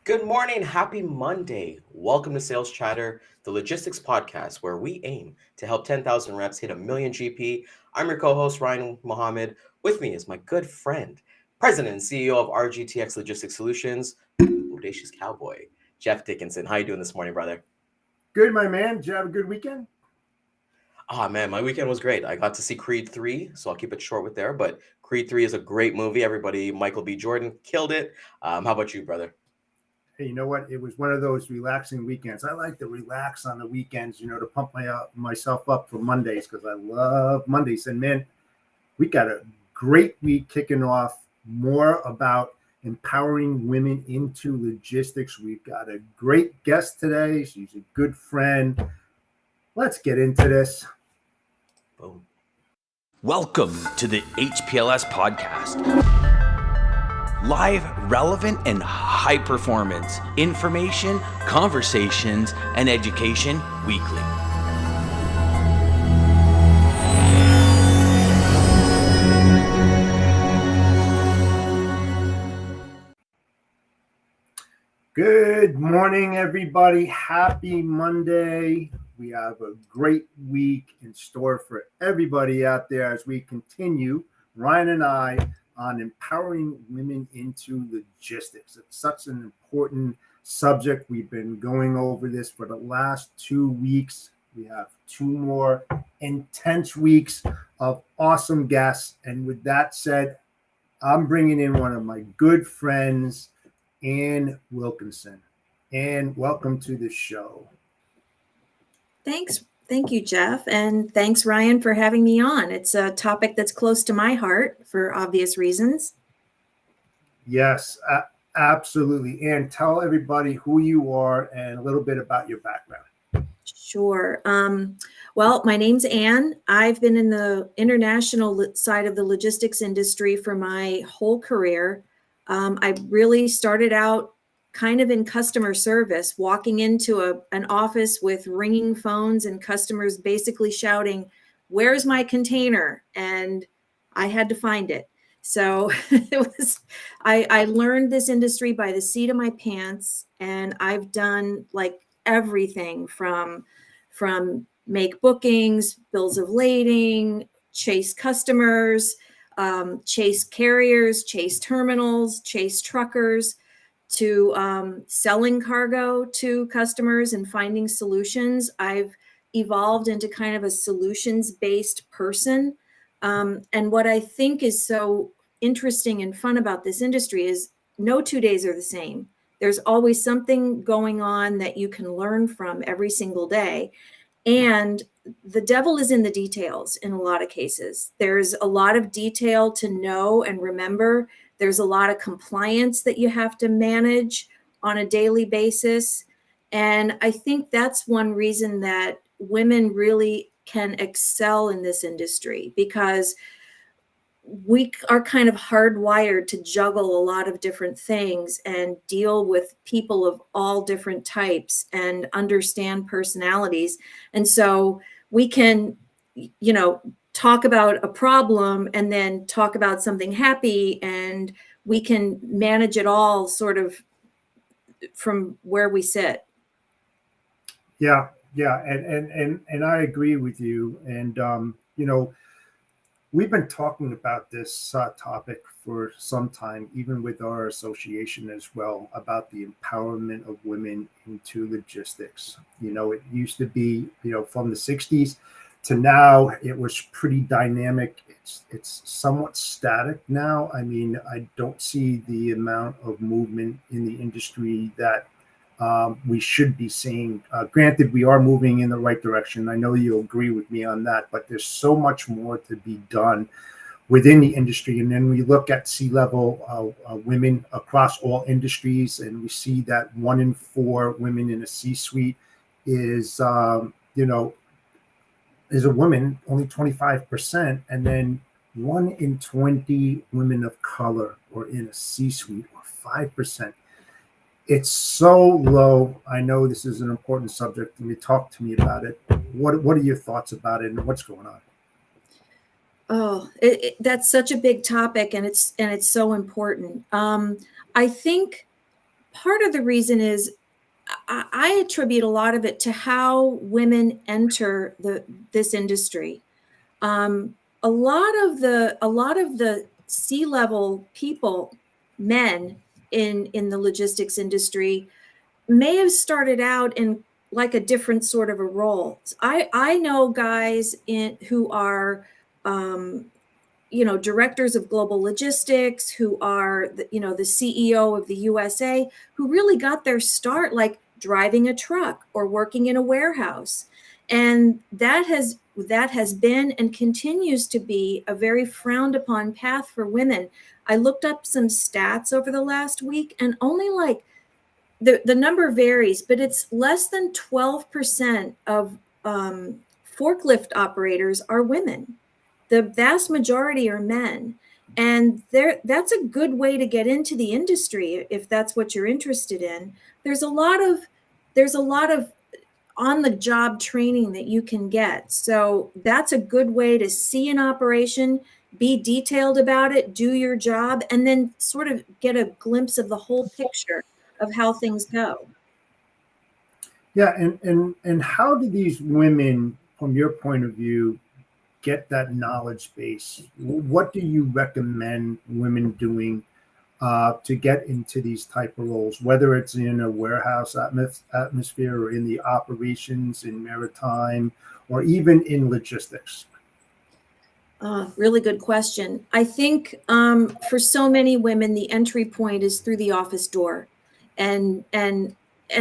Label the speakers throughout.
Speaker 1: Good morning. Happy Monday. Welcome to Sales Chatter, the logistics podcast where we aim to help 10,000 reps hit a million GP. I'm your co-host, Ryan Mohamed. With me is my good friend, President and CEO of RGTX Logistics Solutions, Audacious Cowboy, Jeff Dickinson. How you doing this morning, brother?
Speaker 2: Good, my man. Did you have a good weekend?
Speaker 1: Man, my weekend was great. I got to see Creed 3, so I'll keep it short with there. But Creed 3 is a great movie. Everybody, Michael B. Jordan killed it. How about you, brother?
Speaker 2: Hey, you know what? It was one of those relaxing weekends. I like to relax on the weekends, to pump myself up for Mondays because I love Mondays. And man, we got a great week kicking off. More about empowering women into logistics. We've got a great guest today. She's a good friend. Let's get into this.
Speaker 1: Boom.
Speaker 3: Welcome to the HPLS podcast. Live, relevant, and high performance information, conversations, and education weekly.
Speaker 2: Good morning, everybody. Happy Monday. We have a great week in store for everybody out there as we continue, Ryan and I, on empowering women into logistics. It's such an important subject. We've been going over this for the last 2 weeks. We have 2 more intense weeks of awesome guests. And with that said, I'm bringing in one of my good friends, Ann Wilkinson. Ann, welcome to the show.
Speaker 4: Thanks. Thank you, Jeff. And thanks, Ryan, for having me on. It's a topic that's close to my heart for obvious reasons.
Speaker 2: Yes, absolutely. And tell everybody who you are and a little bit about your background.
Speaker 4: Sure. Well, my name's Ann. I've been in the international side of the logistics industry for my whole career. I really started out kind of in customer service, walking into an office with ringing phones and customers basically shouting, "Where's my container?" And I had to find it. So I learned this industry by the seat of my pants, and I've done like everything from make bookings, bills of lading, chase customers, chase carriers, chase terminals, chase truckers, to selling cargo to customers and finding solutions. I've evolved into kind of a solutions-based person. And what I think is so interesting and fun about this industry is no 2 days are the same. There's always something going on that you can learn from every single day. And the devil is in the details in a lot of cases. There's a lot of detail to know and remember. There's a lot of compliance that you have to manage on a daily basis. And I think that's one reason that women really can excel in this industry, because we are kind of hardwired to juggle a lot of different things and deal with people of all different types and understand personalities. And so we can, talk about a problem and then talk about something happy, and we can manage it all sort of from where we sit.
Speaker 2: Yeah. And I agree with you. And, we've been talking about this topic for some time, even with our association as well, about the empowerment of women into logistics. It used to be, from the 60s, to now, it was pretty dynamic. It's somewhat static now. I mean, I don't see the amount of movement in the industry that we should be seeing. Granted, we are moving in the right direction. I know you'll agree with me on that, but there's so much more to be done within the industry. And then we look at C-level women across all industries, and we see that 1 in 4 women in a C-suite is, is a woman, only 25%, and then 1 in 20 women of color or in a C-suite, or 5%. It's so low. I know this is an important subject, and you talk to me about it. What are your thoughts about it, and what's going on?
Speaker 4: Oh, that's such a big topic, and it's so important. I think part of the reason is I attribute a lot of it to how women enter this industry. A lot of the C-level people, men in the logistics industry, may have started out in like a different sort of a role. I know guys who are directors of global logistics, who are the CEO of the USA, who really got their start like driving a truck or working in a warehouse. And that has been and continues to be a very frowned upon path for women. I looked up some stats over the last week, and only like the number varies, but it's less than 12% of forklift operators are women. The vast majority are men. And that's a good way to get into the industry if that's what you're interested in. There's a lot of on the job training that you can get. So that's a good way to see an operation, be detailed about it, do your job, and then sort of get a glimpse of the whole picture of how things go.
Speaker 2: Yeah, and how do these women, from your point of view, get that knowledge base? What do you recommend women doing to get into these type of roles, whether it's in a warehouse atmosphere or in the operations, in maritime, or even in logistics?
Speaker 4: Really good question. I think for so many women, the entry point is through the office door, and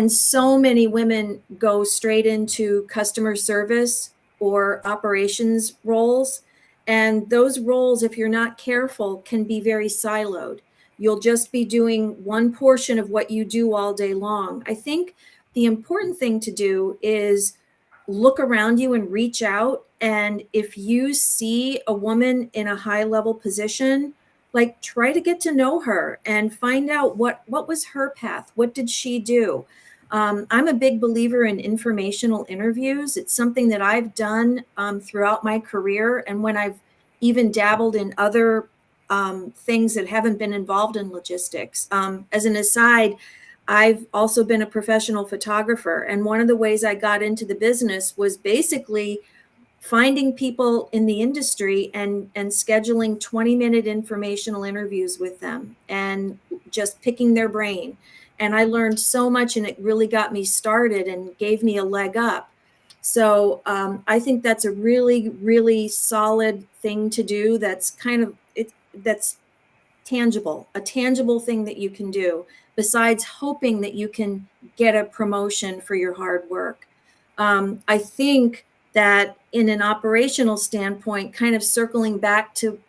Speaker 4: so many women go straight into customer service or operations roles. And those roles, if you're not careful, can be very siloed. You'll just be doing one portion of what you do all day long. I think the important thing to do is look around you and reach out. And if you see a woman in a high level position, like try to get to know her and find out what was her path. What did she do? I'm a big believer in informational interviews. It's something that I've done throughout my career. And when I've even dabbled in other things that haven't been involved in logistics. As an aside, I've also been a professional photographer. And one of the ways I got into the business was basically finding people in the industry and scheduling 20-minute informational interviews with them and just picking their brain. And I learned so much, and it really got me started and gave me a leg up. So I think that's a really, really solid thing to do. That's that's tangible, a tangible thing that you can do besides hoping that you can get a promotion for your hard work. I think that in an operational standpoint, kind of circling back to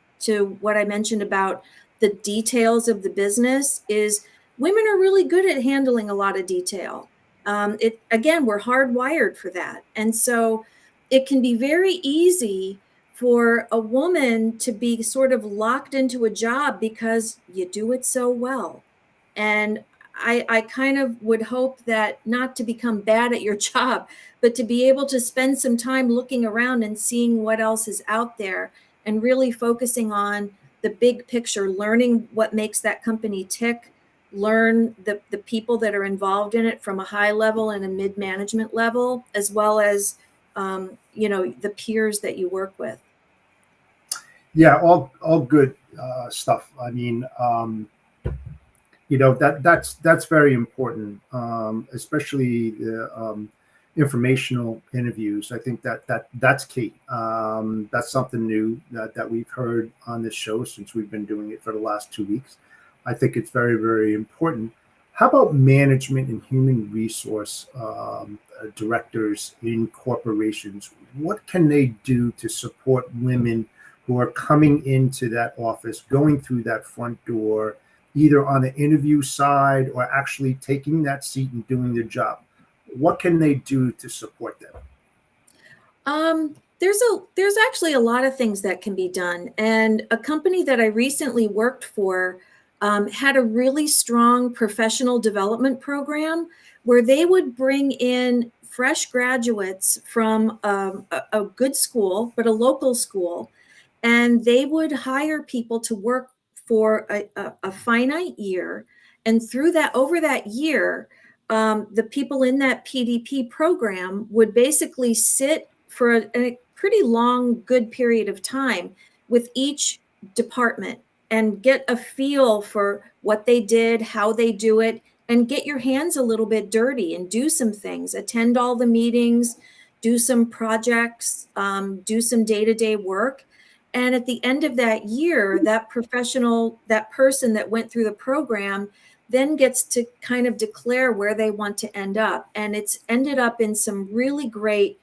Speaker 4: what I mentioned about the details of the business, is women are really good at handling a lot of detail. Again, we're hardwired for that. And so it can be very easy for a woman to be sort of locked into a job because you do it so well. And I kind of would hope that not to become bad at your job, but to be able to spend some time looking around and seeing what else is out there and really focusing on the big picture, learning what makes that company tick, learn the people that are involved in it from a high level and a mid-management level, as well as, the peers that you work with.
Speaker 2: Yeah, all good stuff. I mean, that's very important, especially informational interviews. I think that's key. That's something new that we've heard on this show since we've been doing it for the last 2 weeks. I think it's very, very important. How about management and human resource directors in corporations? What can they do to support women who are coming into that office, going through that front door, either on the interview side or actually taking that seat and doing their job? What can they do to support them?
Speaker 4: There's actually a lot of things that can be done. And a company that I recently worked for had a really strong professional development program where they would bring in fresh graduates from a good school, but a local school, and they would hire people to work for a finite year. And through that, over that year, the people in that PDP program would basically sit for a pretty long, good period of time with each department and get a feel for what they did, how they do it, and get your hands a little bit dirty and do some things, attend all the meetings, do some projects, do some day-to-day work. And at the end of that year, that professional, that person that went through the program then gets to kind of declare where they want to end up. And it's ended up in some really great,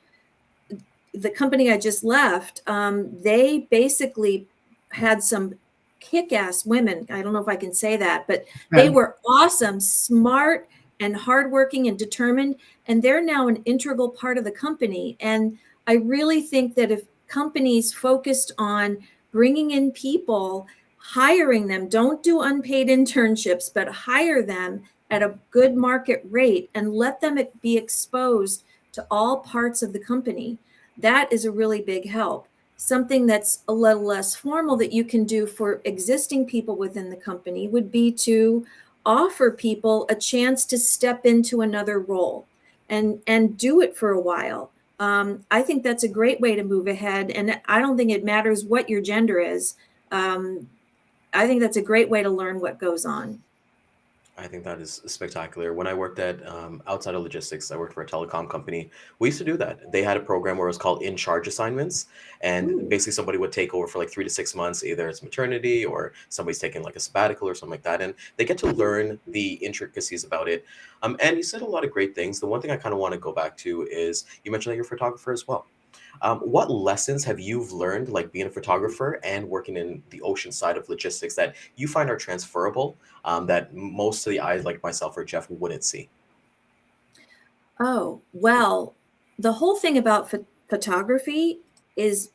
Speaker 4: the company I just left, they basically had some kick-ass women. I don't know if I can say that, but they were awesome, smart and hardworking and determined. And they're now an integral part of the company. And I really think that if companies focused on bringing in people, hiring them, don't do unpaid internships, but hire them at a good market rate and let them be exposed to all parts of the company, that is a really big help. Something that's a little less formal that you can do for existing people within the company would be to offer people a chance to step into another role and do it for a while. I think that's a great way to move ahead. And I don't think it matters what your gender is. I think that's a great way to learn what goes on.
Speaker 1: I think that is spectacular. When I worked at outside of logistics, I worked for a telecom company. We used to do that. They had a program where it was called in charge assignments, and
Speaker 4: Ooh.
Speaker 1: basically somebody would take over for like 3 to 6 months. Either it's maternity or somebody's taking like a sabbatical or something like that, and they get to learn the intricacies about it. And you said a lot of great things. The one thing I kind of want to go back to is you mentioned that you're a photographer as well. What lessons have you learned, like being a photographer and working in the ocean side of logistics, that you find are transferable, that most of the eyes, like myself or Jeff, wouldn't see?
Speaker 4: Oh, well, the whole thing about photography is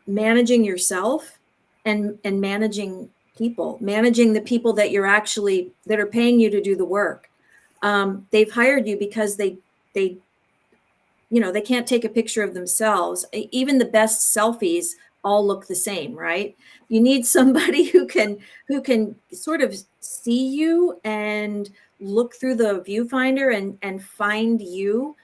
Speaker 4: managing yourself and managing people, managing the people that you're actually that are paying you to do the work. They've hired you because they they can't take a picture of themselves. Even the best selfies all look the same, right? You need somebody who can sort of see you and look through the viewfinder and find you.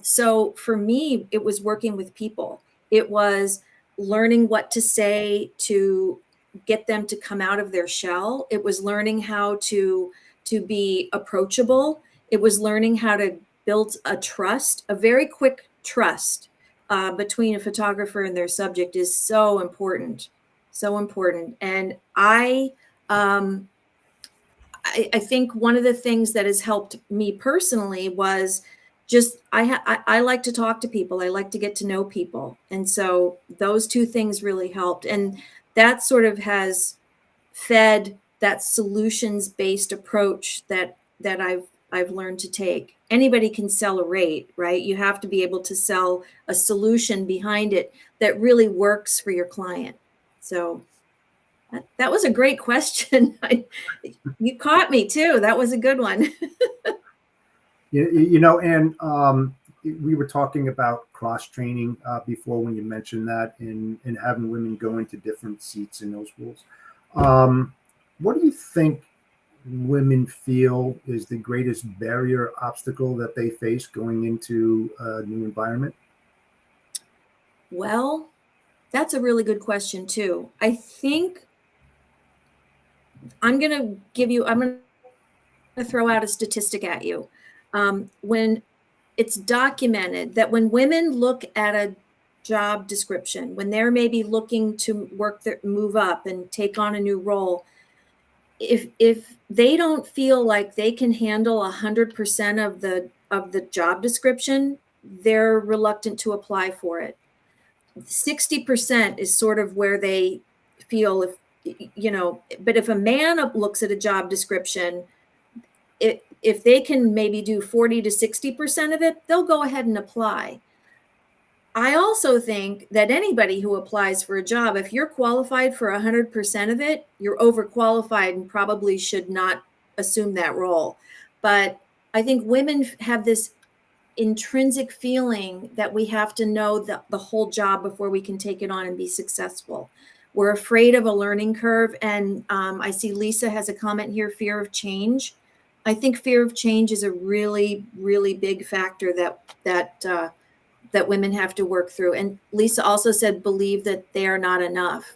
Speaker 4: So for me, it was working with people. It was learning what to say to get them to come out of their shell. It was learning how to be approachable. It was learning how to build a trust, a very quick trust between a photographer and their subject is so important, so important. And I think one of the things that has helped me personally was just I like to talk to people. I like to get to know people, and so those two things really helped, and that sort of has fed that solutions based approach that I've learned to take. Anybody can sell a rate, right? You have to be able to sell a solution behind it that really works for your client. So that was a great question. You caught me too. That was a good one.
Speaker 2: And we were talking about cross training before when you mentioned that and having women go into different seats in those roles. What do you think women feel is the greatest barrier obstacle that they face going into a new environment?
Speaker 4: Well, that's a really good question too. I think I'm going to throw out a statistic at you. When it's documented that when women look at a job description, when they're maybe looking to move up and take on a new role, if they don't feel like they can handle 100% of the job description, they're reluctant to apply for it. 60% is sort of where they feel, but if a man looks at a job description, if they can maybe do 40 to 60% of it, they'll go ahead and apply. I also think that anybody who applies for a job, if you're qualified for 100% of it, you're overqualified and probably should not assume that role. But I think women have this intrinsic feeling that we have to know the whole job before we can take it on and be successful. We're afraid of a learning curve. And I see Lisa has a comment here, fear of change. I think fear of change is a really, really big factor that women have to work through. And Lisa also said, believe that they are not enough.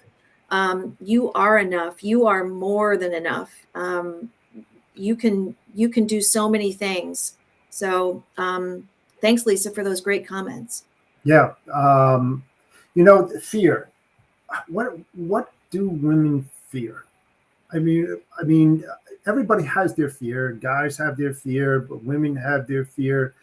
Speaker 4: You are enough. You are more than enough. You can do so many things. So thanks, Lisa, for those great comments.
Speaker 2: Yeah. Fear. What do women fear? I mean, everybody has their fear. Guys have their fear, but women have their fear.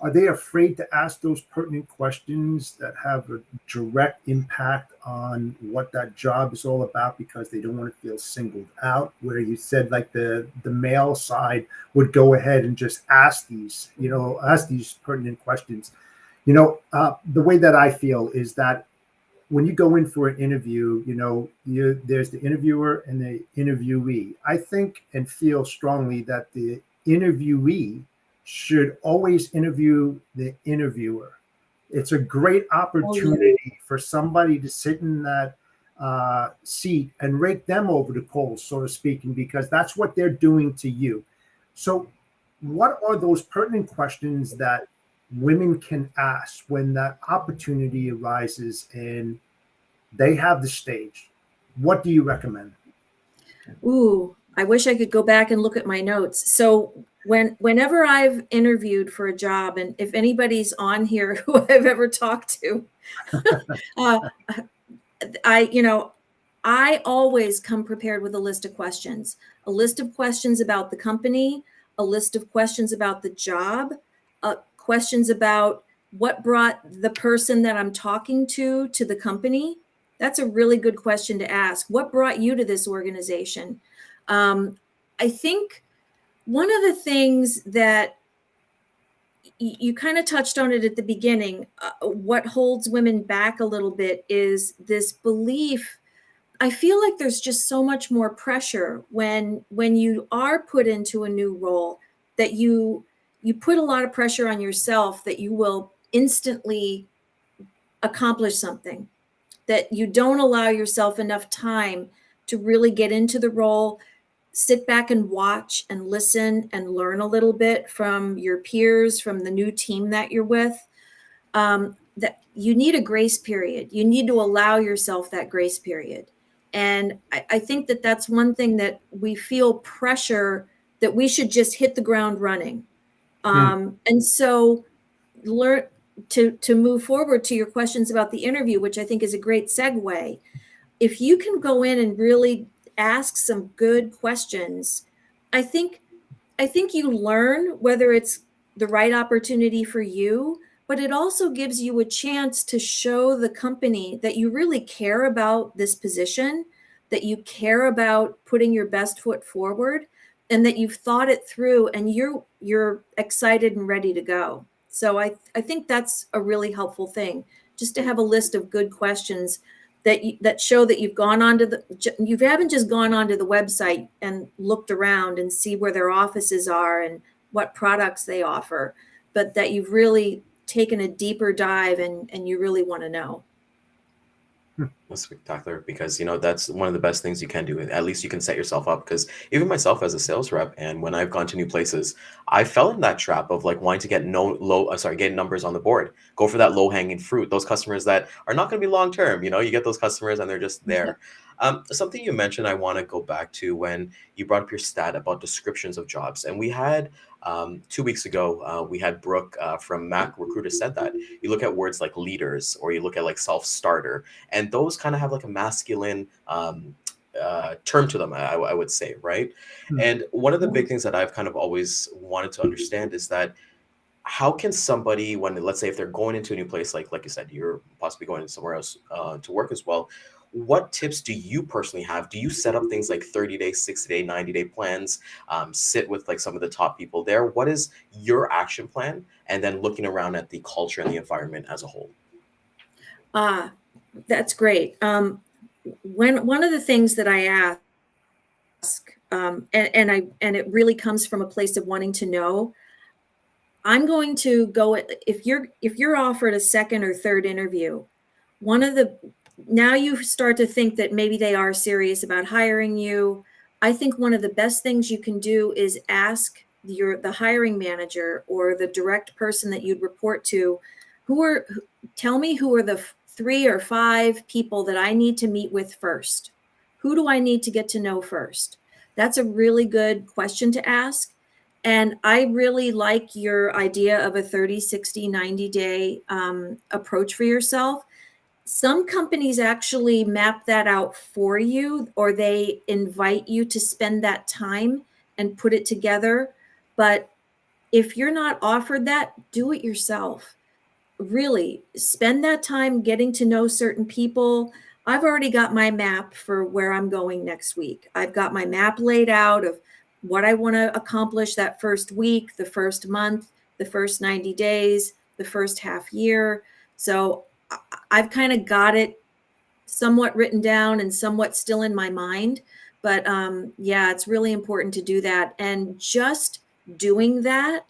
Speaker 2: Are they afraid to ask those pertinent questions that have a direct impact on what that job is all about because they don't want to feel singled out? Where you said like the male side would go ahead and just ask these pertinent questions. The way that I feel is that when you go in for an interview, there's the interviewer and the interviewee. I think and feel strongly that the interviewee should always interview the interviewer. It's a great opportunity for somebody to sit in that seat and rake them over the coals, so to speak, because that's what they're doing to you. So what are those pertinent questions that women can ask when that opportunity arises and they have the stage? What do you recommend?
Speaker 4: Ooh, I wish I could go back and look at my notes. So whenever I've interviewed for a job, and if anybody's on here who I've ever talked to, I always come prepared with a list of questions about the company, a list of questions about the job, questions about what brought the person that I'm talking to the company. That's a really good question to ask. What brought you to this organization? I think one of the things that you kind of touched on it at the beginning, what holds women back a little bit is this belief. I feel like there's just so much more pressure when you are put into a new role, that you put a lot of pressure on yourself that you will instantly accomplish something, that you don't allow yourself enough time to really get into the role, sit back and watch and listen and learn a little bit from your peers, from the new team that you're with. That you need a grace period. You need to allow yourself that grace period. And I think that that's one thing that we feel pressure that we should just hit the ground running. And so learn to move forward to your questions about the interview, which I think is a great segue. If you can go in and really ask some good questions, I think you learn whether it's the right opportunity for you, but it also gives you a chance to show the company that you really care about this position, that you care about putting your best foot forward, and that you've thought it through and you're excited and ready to go. So I think that's a really helpful thing, just to have a list of good questions that show that you haven't just gone onto the website and looked around and see where their offices are and what products they offer, but that you've really taken a deeper dive and you really want to know.
Speaker 1: That's spectacular, because that's one of the best things you can do. At least you can set yourself up, because even myself as a sales rep, and when I've gone to new places, I fell in that trap of like wanting to get get numbers on the board, go for that low hanging fruit, those customers that are not going to be long term. You get those customers and they're just there. Something you mentioned, I want to go back to when you brought up your stat about descriptions of jobs. And we had 2 weeks ago, we had Brooke from Mac Recruiter said that you look at words like leaders or you look at like self-starter, and those kind of have like a masculine term to them, I would say, right? And one of the big things that I've kind of always wanted to understand is that how can somebody, when let's say if they're going into a new place, like you said, you're possibly going somewhere else to work as well, what tips do you personally have? Do you set up things like 30-day, 60-day, 90-day plans, sit with like some of the top people there? What is your action plan? And then looking around at the culture and the environment as a whole.
Speaker 4: That's great. When one of the things that I ask, and it really comes from a place of wanting to know, I'm going to go if you're offered a second or third interview, now you start to think that maybe they are serious about hiring you. I think one of the best things you can do is ask the hiring manager or the direct person that you'd report to, tell me who are the 3 or 5 people that I need to meet with first. Who do I need to get to know first? That's a really good question to ask. And I really like your idea of a 30, 60, 90-day approach for yourself. Some companies actually map that out for you, or they invite you to spend that time and put it together. But if you're not offered that, do it yourself. Really spend that time getting to know certain people. I've already got my map for where I'm going next week. I've got my map laid out of what I want to accomplish that first week, the first month, the first 90 days, the first half year. So I've kind of got it somewhat written down and somewhat still in my mind. But yeah, it's really important to do that. And just doing that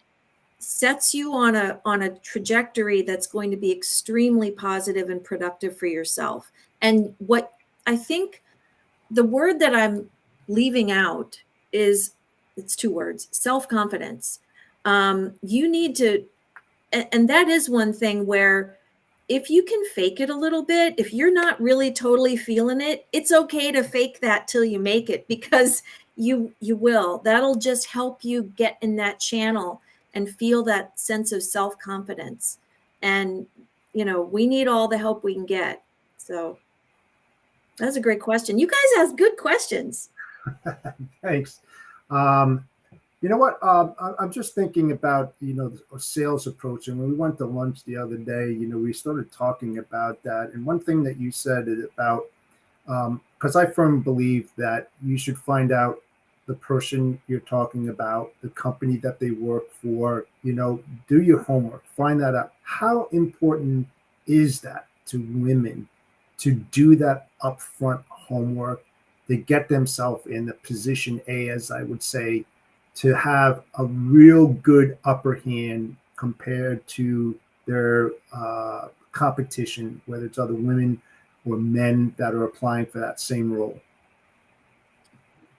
Speaker 4: sets you on a trajectory that's going to be extremely positive and productive for yourself. And what I think the word that I'm leaving out is, it's 2 words, self-confidence. You need to, and that is one thing where if you can fake it a little bit, if you're not really totally feeling it, it's okay to fake that till you make it, because you will. That'll just help you get in that channel and feel that sense of self-confidence. And, we need all the help we can get. So that's a great question. You guys ask good questions.
Speaker 2: Thanks. You know what? I'm just thinking about, the sales approach. And when we went to lunch the other day, we started talking about that. And one thing that you said is about, because I firmly believe that you should find out the person you're talking about, the company that they work for, do your homework, find that out. How important is that to women to do that upfront homework, to get themselves in the position A, as I would say, to have a real good upper hand compared to their competition, whether it's other women or men that are applying for that same role?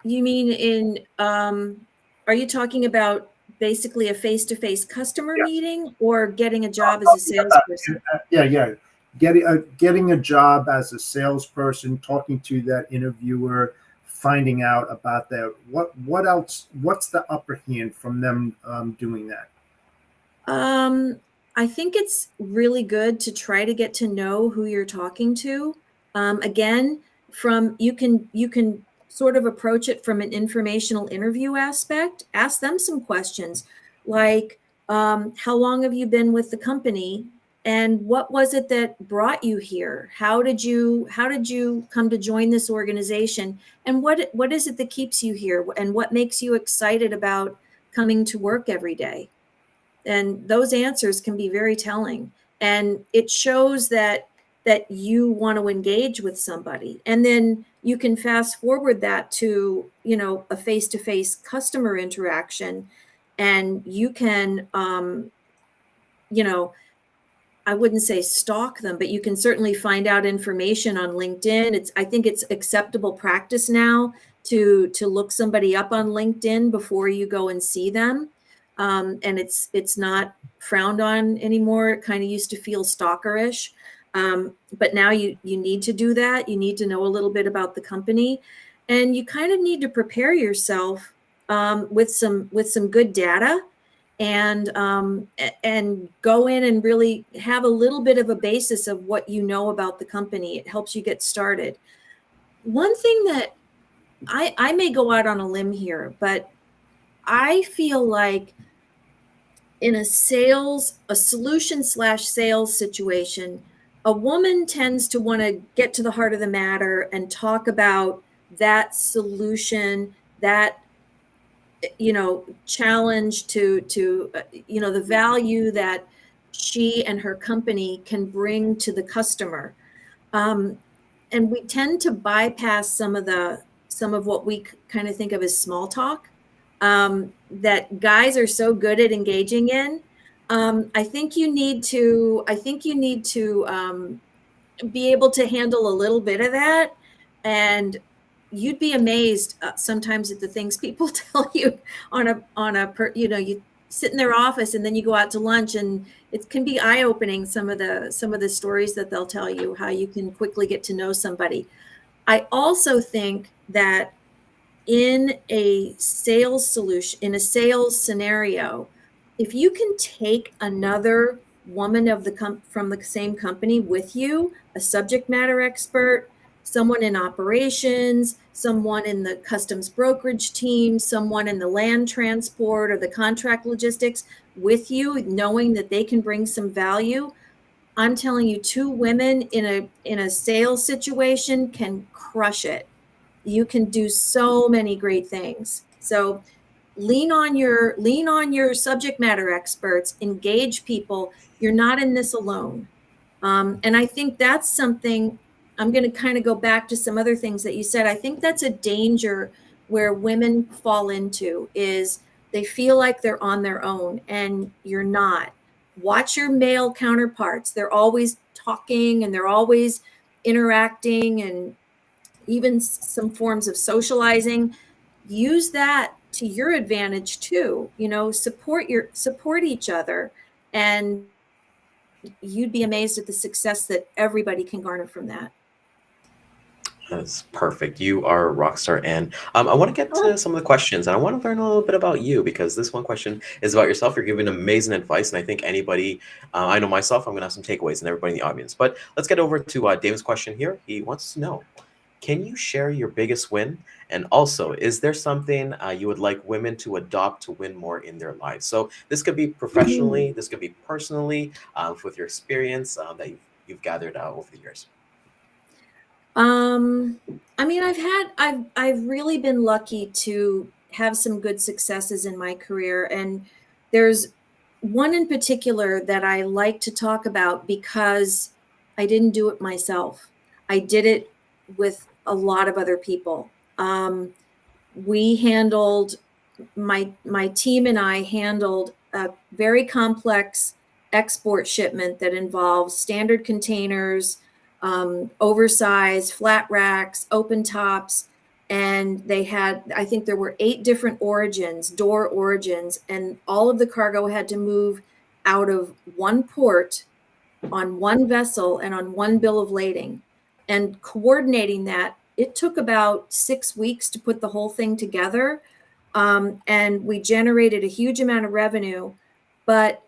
Speaker 4: You mean are you talking about basically a face-to-face customer meeting, or getting a job as a salesperson?
Speaker 2: Yeah. Getting a job as a salesperson, talking to that interviewer, finding out about that. What else? What's the upper hand from them doing that?
Speaker 4: I think it's really good to try to get to know who you're talking to. Again, you can sort of approach it from an informational interview aspect. Ask them some questions like, how long have you been with the company? And what was it that brought you here? How did you come to join this organization? And what is it that keeps you here? And what makes you excited about coming to work every day? And those answers can be very telling. And it shows that you want to engage with somebody. And then you can fast forward that to, a face-to-face customer interaction. And you can, I wouldn't say stalk them, but you can certainly find out information on LinkedIn. I think it's acceptable practice now to look somebody up on LinkedIn before you go and see them. And it's not frowned on anymore. It kind of used to feel stalkerish. But now you need to do that. You need to know a little bit about the company, and you kind of need to prepare yourself with some good data, and go in and really have a little bit of a basis of what you know about the company. It helps you get started. One thing that I may go out on a limb here, but I feel like in a solution/sales situation, a woman tends to want to get to the heart of the matter and talk about that solution, that challenge to the value that she and her company can bring to the customer. And we tend to bypass some of what we kind of think of as small talk, that guys are so good at engaging in. I think you need to be able to handle a little bit of that, and you'd be amazed sometimes at the things people tell you you sit in their office and then you go out to lunch, and it can be eye-opening, some of the stories that they'll tell you, how you can quickly get to know somebody. I also think that in a sales scenario, if you can take another woman from the same company with you, a subject matter expert, someone in operations, someone in the customs brokerage team, someone in the land transport or the contract logistics with you, knowing that they can bring some value, I'm telling you, two women in a sales situation can crush it. You can do so many great things. So lean on your subject matter experts, engage people. You're not in this alone. And I think that's something, I'm going to kind of go back to some other things that you said. I think that's a danger where women fall into, is they feel like they're on their own, and you're not. Watch your male counterparts. They're always talking and they're always interacting, and even some forms of socializing. Use that to your advantage too. Support each other, and you'd be amazed at the success that everybody can garner from that.
Speaker 1: That's perfect. You are a rock star, and I want to get to some of the questions, and I want to learn a little bit about you, because this one question is about yourself. You're giving amazing advice, and I think anybody, I know myself, I'm going to have some takeaways, and everybody in the audience. But let's get over to David's question here. He wants to know, can you share your biggest win? And also, is there something you would like women to adopt to win more in their lives? So this could be professionally, this could be personally, with your experience that you've gathered over the years.
Speaker 4: I mean, I've really been lucky to have some good successes in my career. And there's one in particular that I like to talk about because I didn't do it myself. I did it with a lot of other people. We handled, my team and I handled a very complex export shipment that involves standard containers, oversized flat racks, open tops, and they had, I think there were 8 different door origins, and all of the cargo had to move out of one port on one vessel and on one bill of lading. And coordinating that, it took about 6 weeks to put the whole thing together. And we generated a huge amount of revenue, but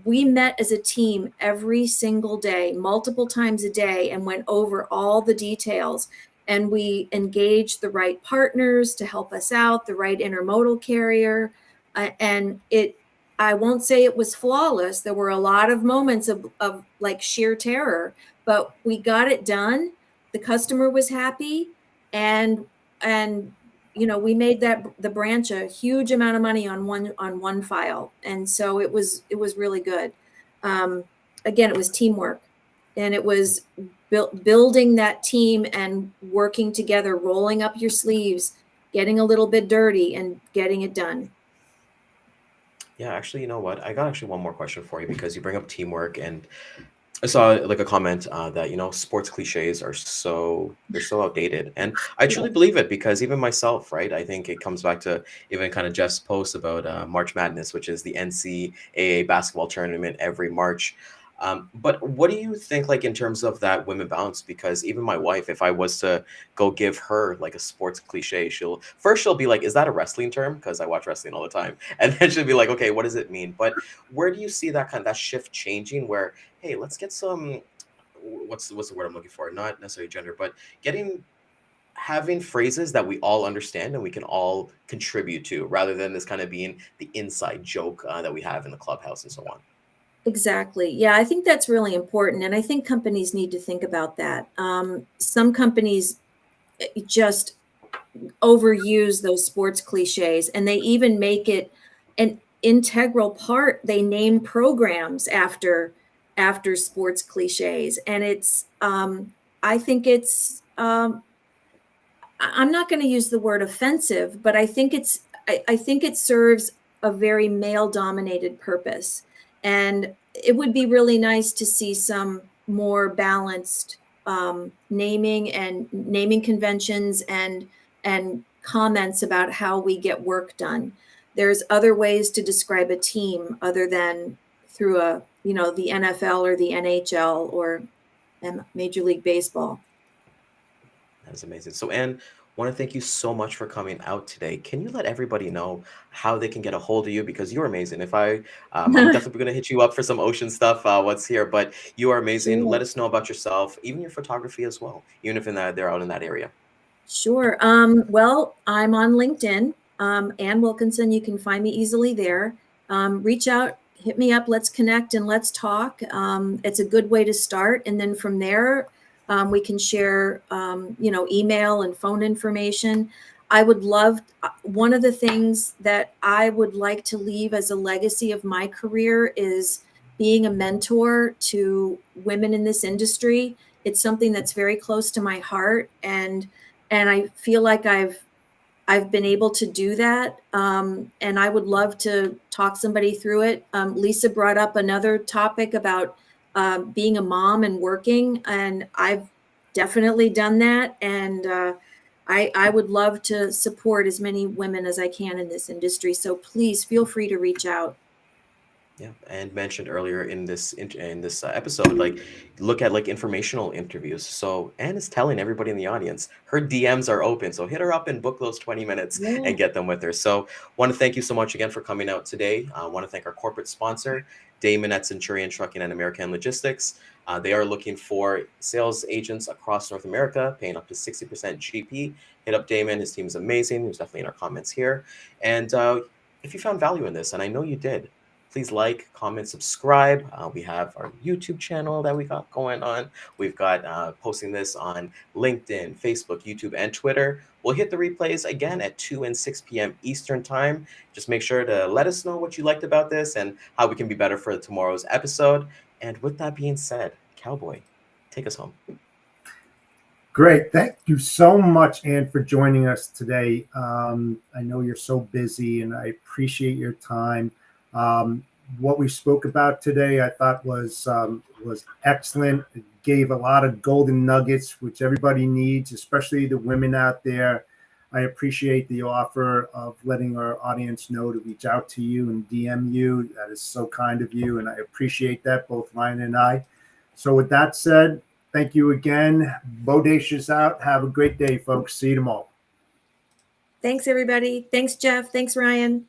Speaker 4: we met as a team every single day, multiple times a day, and went over all the details. And we engaged the right partners to help us out, the right intermodal carrier. I won't say it was flawless. There were a lot of moments of like sheer terror, but we got it done. The customer was happy, and we made the branch a huge amount of money on one file. And so it was really good. Again, it was teamwork, and it was building that team and working together, rolling up your sleeves, getting a little bit dirty and getting it done.
Speaker 1: Yeah, actually, you know what? I got actually one more question for you, because you bring up teamwork, and I saw like a comment that sports cliches are they're so outdated, and I truly believe it, because even myself, right? I think it comes back to even kind of Jeff's post about March Madness, which is the NCAA basketball tournament every March. But what do you think, like in terms of that women balance? Because even my wife, if I was to go give her like a sports cliche, she'll be like, "Is that a wrestling term?" Because I watch wrestling all the time, and then she'll be like, "Okay, what does it mean?" But where do you see that shift changing? Where hey, let's get some what's the word I'm looking for? Not necessarily gender, but getting having phrases that we all understand and we can all contribute to, rather than this kind of being the inside joke that we have in the clubhouse and so on.
Speaker 4: Exactly. Yeah, I think that's really important. And I think companies need to think about that. Some companies just overuse those sports cliches, and they even make it an integral part. They name programs after sports cliches. And I think I'm not going to use the word offensive, but I think it serves a very male dominated purpose. And it would be really nice to see some more balanced naming conventions and comments about how we get work done. There's other ways to describe a team other than through the NFL or the NHL or Major League Baseball.
Speaker 1: That is amazing. So, Anne, want to thank you so much for coming out today. Can you let everybody know how they can get a hold of you? Because you're amazing. I'm definitely going to hit you up for some ocean stuff. What's here, but you are amazing.
Speaker 4: Sure.
Speaker 1: Let us know about yourself, even your photography as well, even if they're out in that area.
Speaker 4: Sure. Well, I'm on LinkedIn, Ann Wilkinson. You can find me easily there. Reach out, hit me up. Let's connect and let's talk. It's a good way to start. And then from there, we can share, email and phone information. I would love, one of the things that I would like to leave as a legacy of my career is being a mentor to women in this industry. It's something that's very close to my heart, and I feel like I've been able to do that. And I would love to talk somebody through it. Lisa brought up another topic about being a mom and working, and I've definitely done that. And I would love to support as many women as I can in this industry. So please feel free to reach out.
Speaker 1: Yeah, and mentioned earlier in this episode, like look at like informational interviews. So Anne is telling everybody in the audience her DMs are open, so hit her up and book those 20 minutes
Speaker 4: Yeah.
Speaker 1: and get them with her. So want to thank you so much again for coming out today. I want to thank our corporate sponsor, Daman at Centurion Trucking and American Logistics. They are looking for sales agents across North America, paying up to 60% GP. Hit up Daman; his team is amazing. He was definitely in our comments here. And if you found value in this, and I know you did, please like, comment, subscribe. We have our YouTube channel that we got going on. We've got posting this on LinkedIn, Facebook, YouTube, and Twitter. We'll hit the replays again at 2 and 6 p.m. Eastern Time. Just make sure to let us know what you liked about this and how we can be better for tomorrow's episode. And with that being said, Cowboy, take us home.
Speaker 2: Great. Thank you so much, Ann, for joining us today. I know you're so busy, and I appreciate your time. What we spoke about today, I thought was excellent. It gave a lot of golden nuggets, which everybody needs, especially the women out there. I appreciate the offer of letting our audience know to reach out to you and DM you. That is so kind of you, and I appreciate that, both Ryan and I. So with that said, thank you again. Bodacious out. Have a great day, folks. See you tomorrow.
Speaker 4: Thanks, everybody. Thanks, Jeff. Thanks, Ryan.